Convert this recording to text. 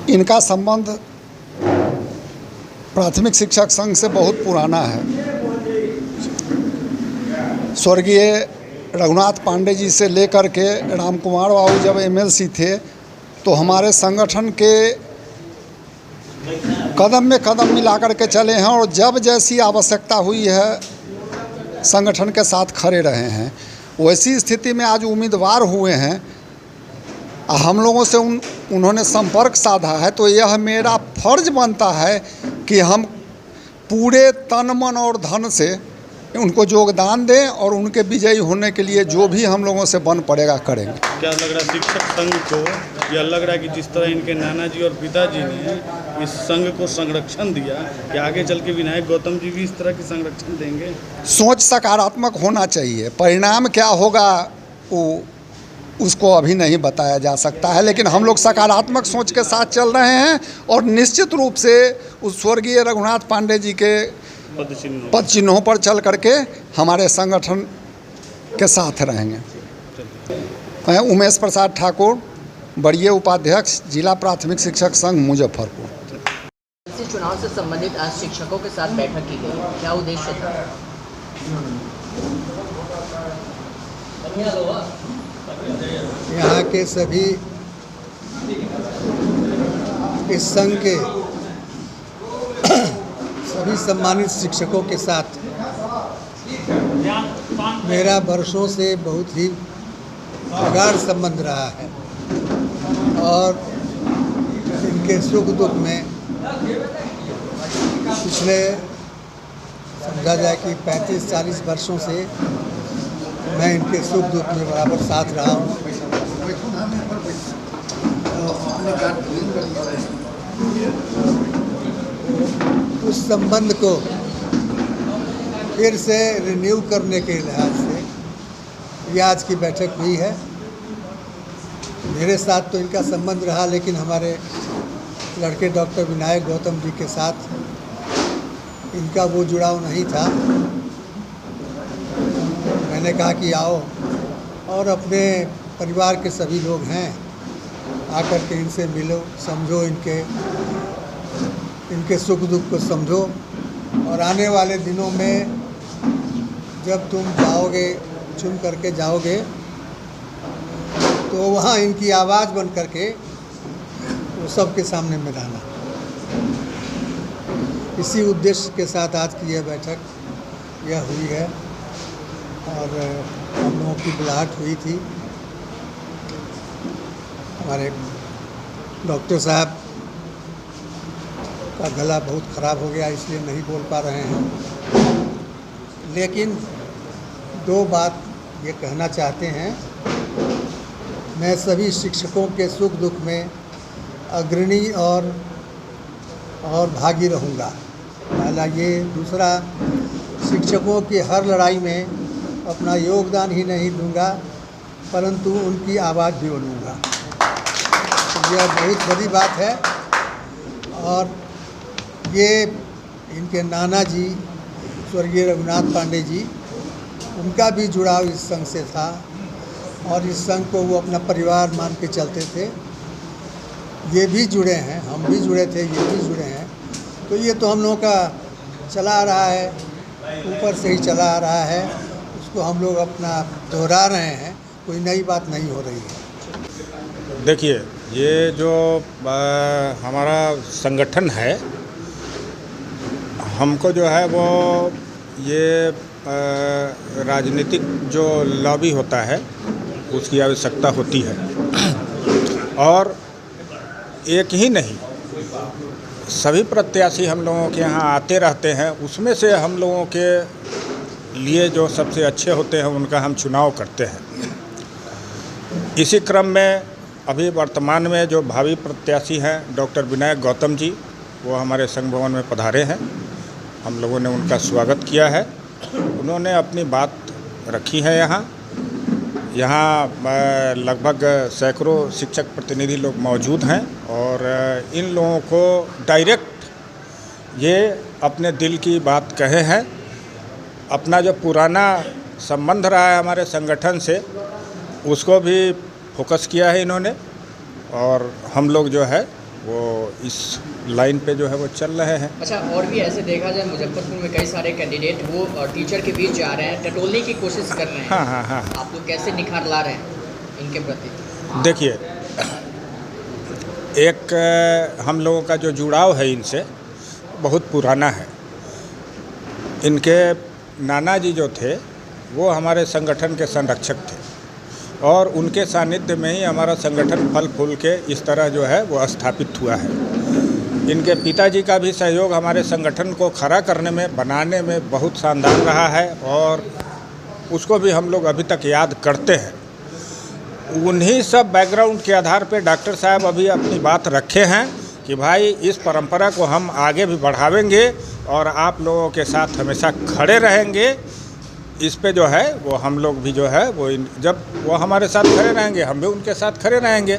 इनका संबंध प्राथमिक शिक्षक संघ से बहुत पुराना है। स्वर्गीय रघुनाथ पांडे जी से लेकर के राम कुमार बाबू जब एमएलसी थे तो हमारे संगठन के कदम में कदम मिला कर के चले हैं और जब जैसी आवश्यकता हुई है संगठन के साथ खड़े रहे हैं। वैसी स्थिति में आज उम्मीदवार हुए हैं, हम लोगों से उन्होंने संपर्क साधा है, तो यह मेरा फर्ज बनता है कि हम पूरे तन मन और धन से उनको योगदान दें और उनके विजयी होने के लिए जो भी हम लोगों से बन पड़ेगा करेंगे। क्या लग रहा है शिक्षक संघ को, यह लग रहा है कि जिस तरह इनके नाना जी और पिताजी ने इस संघ को संरक्षण दिया कि आगे चल के विनायक गौतम जी भी इस तरह की संरक्षण देंगे? सोच सकारात्मक होना चाहिए। परिणाम क्या होगा उसको अभी नहीं बताया जा सकता है, लेकिन हम लोग सकारात्मक सोच के साथ चल रहे हैं और निश्चित रूप से उस स्वर्गीय रघुनाथ पांडे जी के पद चिन्हों पर चल करके हमारे संगठन के साथ रहेंगे। मैं उमेश प्रसाद ठाकुर, वरीय उपाध्यक्ष, जिला प्राथमिक शिक्षक संघ मुजफ्फरपुर। चुनाव से संबंधित आज शिक्षकों के साथ बैठक की गई, क्या उद्देश्य था? यहाँ के सभी इस संघ के सभी सम्मानित शिक्षकों के साथ मेरा वर्षों से बहुत ही प्रगाढ़ संबंध रहा है और इनके सुख दुख में पिछले समझा जाए कि 35-40 वर्षों से मैं इनके सुख दुख में बराबर साथ रहा हूँ। उस संबंध को फिर से रिन्यू करने के लिहाज से ये आज की बैठक हुई है। मेरे साथ तो इनका संबंध रहा, लेकिन हमारे लड़के डॉक्टर विनायक गौतम जी के साथ इनका वो जुड़ाव नहीं था। मैंने कहा कि आओ और अपने परिवार के सभी लोग हैं, आकर के इनसे मिलो, समझो, इनके सुख दुख को समझो और आने वाले दिनों में जब तुम जाओगे, चुन करके जाओगे, तो वहाँ इनकी आवाज़ बन करके वो सबके सामने में रहना। इसी उद्देश्य के साथ आज की यह बैठक यह हुई है और हम लोगों की बुलाहट हुई थी। हमारे डॉक्टर साहब का गला बहुत ख़राब हो गया, इसलिए नहीं बोल पा रहे हैं, लेकिन दो बात ये कहना चाहते हैं। मैं सभी शिक्षकों के सुख दुख में अग्रणी और भागी रहूँगा, पहला ये। दूसरा, शिक्षकों की हर लड़ाई में अपना योगदान ही नहीं दूंगा, परंतु उनकी आवाज़ भी बनूँगा। यह बहुत बड़ी बात है और ये इनके नाना जी स्वर्गीय रघुनाथ पांडे जी, उनका भी जुड़ाव इस संघ से था और इस संघ को वो अपना परिवार मान के चलते थे। ये भी जुड़े हैं, हम भी जुड़े थे, ये भी जुड़े हैं। तो ये तो हम लोगों का चला आ रहा है, ऊपर से ही चला आ रहा है, उसको हम लोग अपना दोहरा रहे हैं, कोई नई बात नहीं हो रही है। देखिए, ये जो हमारा संगठन है, हमको जो है वो ये राजनीतिक जो लॉबी होता है उसकी आवश्यकता होती है और एक ही नहीं, सभी प्रत्याशी हम लोगों के यहाँ आते रहते हैं। उसमें से हम लोगों के लिए जो सबसे अच्छे होते हैं उनका हम चुनाव करते हैं। इसी क्रम में अभी वर्तमान में जो भावी प्रत्याशी हैं डॉक्टर विनायक गौतम जी, वो हमारे संघ भवन में पधारे हैं। हम लोगों ने उनका स्वागत किया है। उन्होंने अपनी बात रखी है। यहाँ लगभग सैकड़ों शिक्षक प्रतिनिधि लोग मौजूद हैं और इन लोगों को डायरेक्ट ये अपने दिल की बात कहे हैं। अपना जो पुराना संबंध रहा है हमारे संगठन से, उसको भी फोकस किया है इन्होंने और हम लोग जो है वो इस लाइन पे जो है वो चल रहे हैं। अच्छा, और भी ऐसे देखा जाए मुजफ्फरपुर में कई सारे कैंडिडेट वो टीचर के बीच जा रहे हैं, टटोलने की कोशिश कर रहे हैं। हाँ हाँ हाँ। आप लोग कैसे निखार ला रहे हैं इनके प्रति? देखिए, एक हम लोगों का जो जुड़ाव है इनसे बहुत पुराना है। इनके नाना जी जो थे वो हमारे संगठन के संरक्षक थे और उनके सानिध्य में ही हमारा संगठन फल फूल के इस तरह जो है वो स्थापित हुआ है। इनके पिताजी का भी सहयोग हमारे संगठन को खड़ा करने में, बनाने में बहुत शानदार रहा है और उसको भी हम लोग अभी तक याद करते हैं। उन्हीं सब बैकग्राउंड के आधार पे डॉक्टर साहब अभी अपनी बात रखे हैं कि भाई इस परंपरा को हम आगे भी बढ़ावेंगे और आप लोगों के साथ हमेशा खड़े रहेंगे। इस पे जो है वो हम लोग भी जो है वो जब वो हमारे साथ खड़े रहेंगे हम भी उनके साथ खड़े रहेंगे।